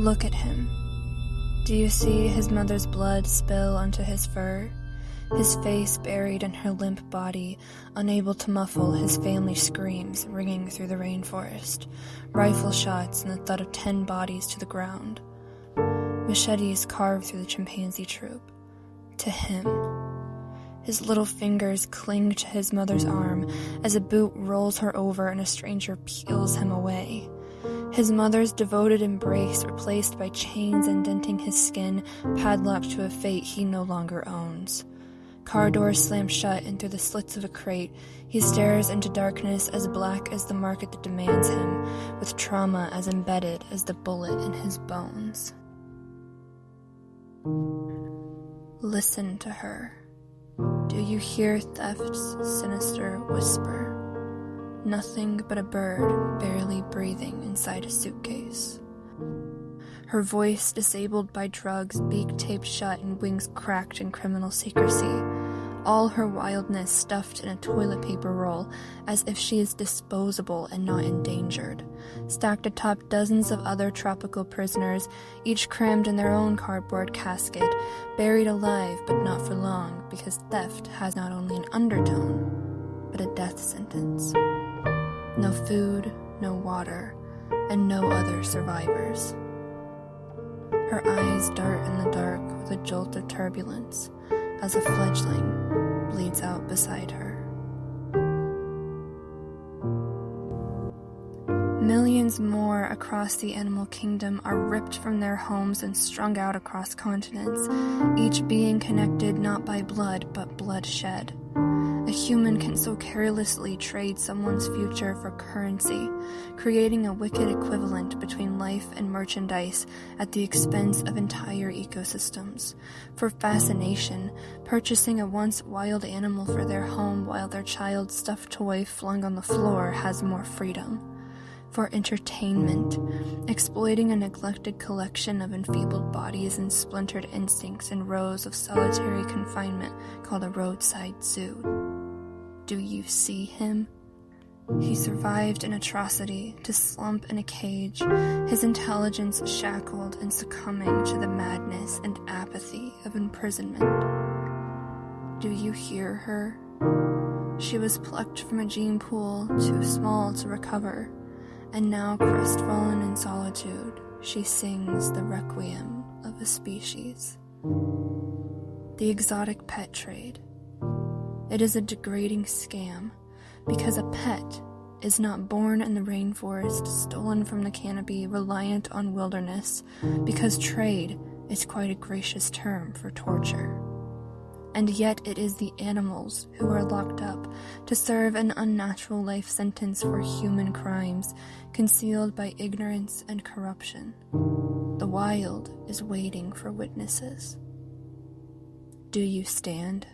Look at him. Do you see his mother's blood spill onto his fur? His face buried in her limp body, unable to muffle his family's screams ringing through the rainforest, rifle shots and the thud of 10 bodies to the ground. Machetes carved through the chimpanzee troop. To him. His little fingers cling to his mother's arm as a boot rolls her over and a stranger peels him away. His mother's devoted embrace replaced by chains indenting his skin, padlocked to a fate he no longer owns. Car doors slam shut, and through the slits of a crate, he stares into darkness as black as the market that demands him, with trauma as embedded as the bullet in his bones. Listen to her. Do you hear theft's sinister whisper? Nothing but a bird barely breathing inside a suitcase. Her voice disabled by drugs, beak taped shut and wings cracked in criminal secrecy. All her wildness stuffed in a toilet paper roll, as if she is disposable and not endangered. Stacked atop dozens of other tropical prisoners, each crammed in their own cardboard casket, buried alive but not for long, because theft has not only an undertone, but a death sentence. No food, no water, and no other survivors. Her eyes dart in the dark with a jolt of turbulence as a fledgling bleeds out beside her. Millions more across the animal kingdom are ripped from their homes and strung out across continents, each being connected not by blood but bloodshed. A human can so carelessly trade someone's future for currency, creating a wicked equivalent between life and merchandise at the expense of entire ecosystems. For fascination, purchasing a once wild animal for their home while their child's stuffed toy flung on the floor has more freedom. For entertainment, exploiting a neglected collection of enfeebled bodies and splintered instincts in rows of solitary confinement called a roadside zoo. Do you see him? He survived an atrocity to slump in a cage, his intelligence shackled and succumbing to the madness and apathy of imprisonment. Do you hear her? She was plucked from a gene pool too small to recover, and now crestfallen in solitude, she sings the requiem of a species. The exotic pet trade. It is a degrading scam, because a pet is not born in the rainforest, stolen from the canopy, reliant on wilderness, because trade is quite a gracious term for torture. And yet it is the animals who are locked up to serve an unnatural life sentence for human crimes, concealed by ignorance and corruption. The wild is waiting for witnesses. Do you stand?